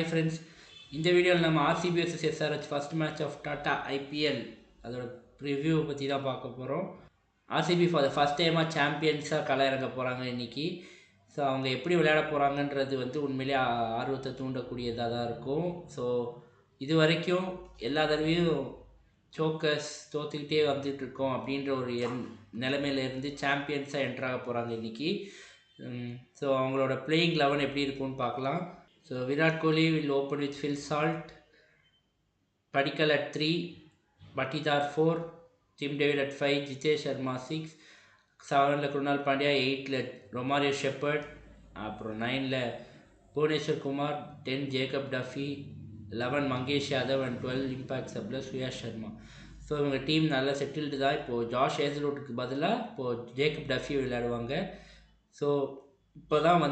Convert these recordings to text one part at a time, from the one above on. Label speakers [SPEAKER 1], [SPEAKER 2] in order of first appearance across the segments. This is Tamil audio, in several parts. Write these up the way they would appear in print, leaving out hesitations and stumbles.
[SPEAKER 1] ஃப்ரெண்ட்ஸ், இந்த வீடியோவில் நம்ம RCB vs SRH first match of Tata IPL அதோட ப்ரிவ்யூவை பற்றி தான் பார்க்க போகிறோம். ஆர்சிபி ஃபார் த ஃபஸ்ட் டைமாக சாம்பியன்ஸாக களை இறங்க போகிறாங்க இன்றைக்கி. ஸோ அவங்க எப்படி விளையாட போகிறாங்கன்றது உண்மையிலே ஆர்வத்தை தூண்டக்கூடியதாக தான் இருக்கும். ஸோ இது வரைக்கும் எல்லா தடவையும் சோக்கர்ஸ் தோற்றுக்கிட்டே வந்துட்டுருக்கோம் அப்படின்ற ஒரு நிலைமையிலேருந்து சாம்பியன்ஸாக என்ட்ராக போகிறாங்க இன்றைக்கி. ஸோ அவங்களோட பிளேயிங் 11 எப்படி இருக்கும்னு பார்க்கலாம். So Virat Kohli will open with Phil Salt, Padikkal at 3, Patidar 4, Tim David at 5, Jitesh Sharma 6, 7 Krunal Pandya, 8 Romario Shepherd, அப்புறம் 9 Bhuvneshwar Kumar, 10 Jacob Duffy, 11 Mangesh Yadav and 12 impact சப்ளர் சுயாஷ் சர்மா. ஸோ இவங்க டீம் நல்லா செட்டில்டு தான். இப்போது ஜாஷ் ஹேசல்வுட்டுக்கு பதிலாக இப்போது ஜேக்கப் டஃபி விளையாடுவாங்க. ஸோ இப்போ தான்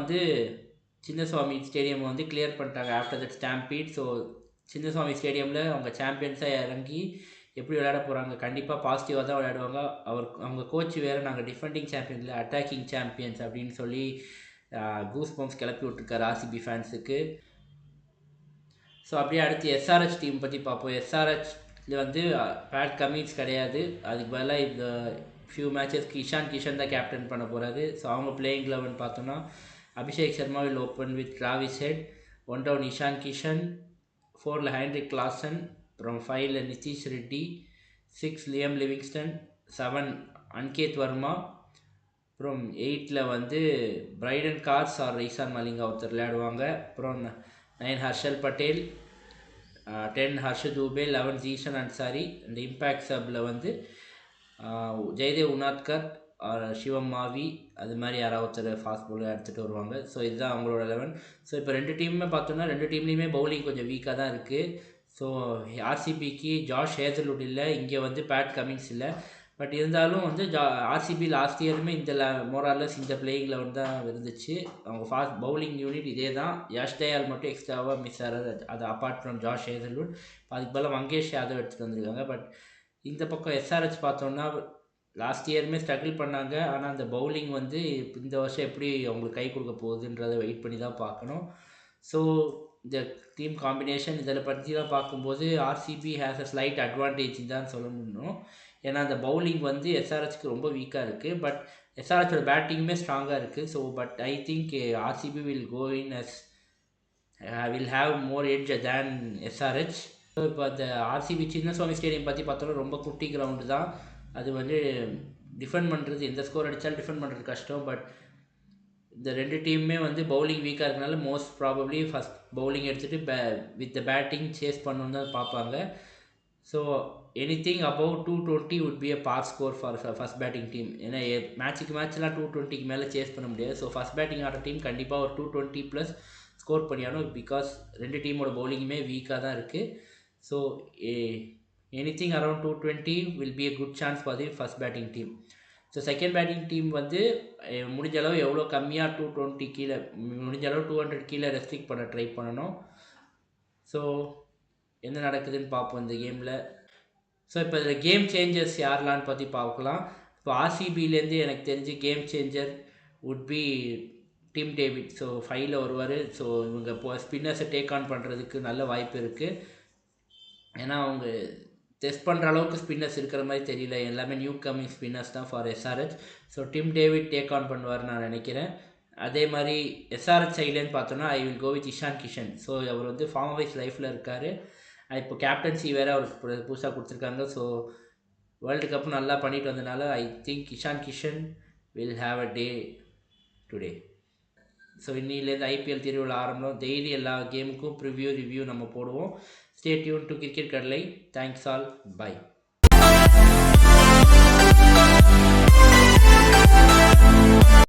[SPEAKER 1] சின்னசுவாமி ஸ்டேடியம் கிளியர் பண்ணிட்டாங்க after that stampede. So Chinnaswamy ஸ்டேடியமில் அவங்க சாம்பியன்ஸாக இறங்கி எப்படி விளையாட போகிறாங்க, கண்டிப்பாக பாசிட்டிவாக தான் விளையாடுவாங்க. அவங்க கோச் வேறு, நாங்கள் டிஃபெண்டிங் சாம்பியன்ஸில் அட்டாக்கிங் சாம்பியன்ஸ் அப்படின்னு சொல்லி கூஸ் பம்ப்ஸ் கிளப்பி விட்ருக்காரு ஆர்சிபி ஃபேன்ஸுக்கு. ஸோ அப்படியே அடுத்து எஸ்ஆர்ஹெச் டீம் பற்றி பார்ப்போம். எஸ்ஆர்ஹெச்சில் பேட் கமின்ஸ் கிடையாது. அதுக்கு பதிலாக இந்த ஃபியூ மேட்சஸ்க்கு இஷான் கிஷன் தான் கேப்டன் பண்ண போகிறாரு. ஸோ அவங்க பிளேயிங் 11 பார்த்தோன்னா Abhishek Sharma will open with Travis Head, 1 down Ishan Kishan, 4 Heinrich Klaasen, from 5 Nitish Reddy, 6 Liam Livingston, 7 Ankit Verma, from 8 Bryden Cars or Isan Malinga ஒருத்தர் விளையாடுவாங்க. அப்புறம் 9 ஹர்ஷல் பட்டேல், 10 ஹர்ஷத் தூபே, 11 ஜீஷன் அன்சாரி. இந்த இம்பேக்ட் சப்பில் ஜெயதேவ் உனாத்கர் சிவம் மாவி அது மாதிரி யாராவது ஒருத்தர் ஃபாஸ்ட் பவுலர் எடுத்துகிட்டு வருவாங்க. ஸோ இதுதான் அவங்களோட 11. ஸோ இப்போ ரெண்டு டீமுமே பார்த்தோன்னா ரெண்டு டீம்லேயுமே பவுலிங் கொஞ்சம் வீக்காக தான் இருக்குது. ஸோ ஆர்சிபிக்கு ஜாஷ் ஹேசல்வுட் இல்லை, இங்கே பேட் கமின்ஸ் இல்லை. பட் இருந்தாலும் ஆர்சிபி லாஸ்ட் இயருமே இந்த மோரார்லஸ் இந்த பிளேயிங் 11 தான் இருந்துச்சு. அவங்க ஃபாஸ்ட் பவுலிங் யூனிட் இதே தான். யஷ் தயால் மட்டும் எக்ஸ்ட்ராவாக மிஸ் ஆகிறது, அது அப்பார்ட் ஃப்ரம் ஜாஷ் ஹேசல்வுட். அதுக்கு பதிலாக மங்கேஷ் யாதவ் எடுத்துகிட்டு வந்திருக்காங்க. பட் இந்த பக்கம் எஸ்ஆர்ஹெச் பார்த்தோன்னா லாஸ்ட் இயருமே ஸ்ட்ரகிள் பண்ணாங்க. ஆனால் அந்த பவுலிங் இந்த வருஷம் எப்படி அவங்களுக்கு கை கொடுக்க போகுதுன்றதை வெயிட் பண்ணி தான் பார்க்கணும். ஸோ இந்த டீம் காம்பினேஷன் இதில் பற்றிலாம் பார்க்கும்போது RCB has a slide advantage தான் சொல்ல முடியும். ஏன்னா அந்த பவுலிங் எஸ்ஆர்ஹெச்க்கு ரொம்ப வீக்காக இருக்குது. பட் எஸ்ஆர்ஹெச்சோட பேட்டிங்குமே ஸ்ட்ராங்காக இருக்குது. So but I think RCB will go in as will have more edge than SRH. So இப்போ அந்த ஆர்சிபி சின்னசுவாமி ஸ்டேடியம் பற்றி பார்த்தோன்னா ரொம்ப குட்டி கிரவுண்டு தான். அது டிஃபெண்ட் பண்ணுறது, எந்த ஸ்கோர் அடித்தாலும் டிஃபெண்ட் பண்ணுறது கஷ்டம். பட் இந்த ரெண்டு டீமுமே பவுலிங் வீக்காக இருக்கனால மோஸ்ட் ப்ராபப்ளி ஃபஸ்ட் பவுலிங் எடுத்துகிட்டு வித் த பேட்டிங் சேஸ் பண்ணணுன்னு தான் பார்ப்பாங்க. So anything above 220 would be a par score for first batting team. ஏன்னா மேட்ச்லாம் 220க்கு மேலே சேஸ் பண்ண முடியாது. ஸோ ஃபஸ்ட் பேட்டிங் ஆடுற டீம் கண்டிப்பாக ஒரு 220+ ஸ்கோர் பண்ணியாடும். பிகாஸ் ரெண்டு டீமோட பவுலிங்குமே வீக்காக தான் இருக்குது. So anything around 220 will be a good chance for the first batting team. So second batting team முடிஞ்ச அளவு எவ்வளோ கம்மியாக 220 கீழே, முடிஞ்ச அளவு 200 கீழே ரெஸ்ட்ரிக்ட் பண்ண ட்ரை பண்ணணும். ஸோ என்ன நடக்குதுன்னு பார்ப்போம் இந்த கேமில். ஸோ இப்போ இதில் கேம் சேஞ்சர்ஸ் யாரெலான்னு பற்றி பார்க்கலாம். இப்போ ஆர்சிபிலேருந்து எனக்கு தெரிஞ்சு game changer would be Tim David. So 5ல் வருவார். ஸோ இவங்க இப்போ ஸ்பின்னர்ஸை டேக் ஆன் பண்ணுறதுக்கு நல்ல வாய்ப்பு இருக்குது. ஏன்னா அவங்க டெஸ்ட் பண்ணுற அளவுக்கு ஸ்பின்னர்ஸ் இருக்கிற மாதிரி தெரியல. எல்லாமே நியூ கம்மிங் ஸ்பின்னர்ஸ் தான் for SRH. So Tim David take on பண்ணுவார் நான் நினைக்கிறேன். அதே மாதிரி எஸ்ஆர்ஹெச் சைட்லேருந்து பார்த்தோன்னா I will go with Ishan Kishan. So அவர் ஃபார்ம் வைஸ் லைஃப்பில் இருக்கார். இப்போ கேப்டன்சி வேறு அவருக்கு புதுசாக கொடுத்துருக்காங்க. ஸோ வேர்ல்டு கப் நல்லா பண்ணிட்டு வந்ததுனால I think Ishan Kishan will have a day today. So இன்னிலேருந்து ஐபிஎல் திருவிழா ஆரம்பம். டெய்லி எல்லா கேமுக்கும் ரிவ்யூ நம்ம போடுவோம். Stay tuned to Cricket Kadalai. Thanks all. Bye.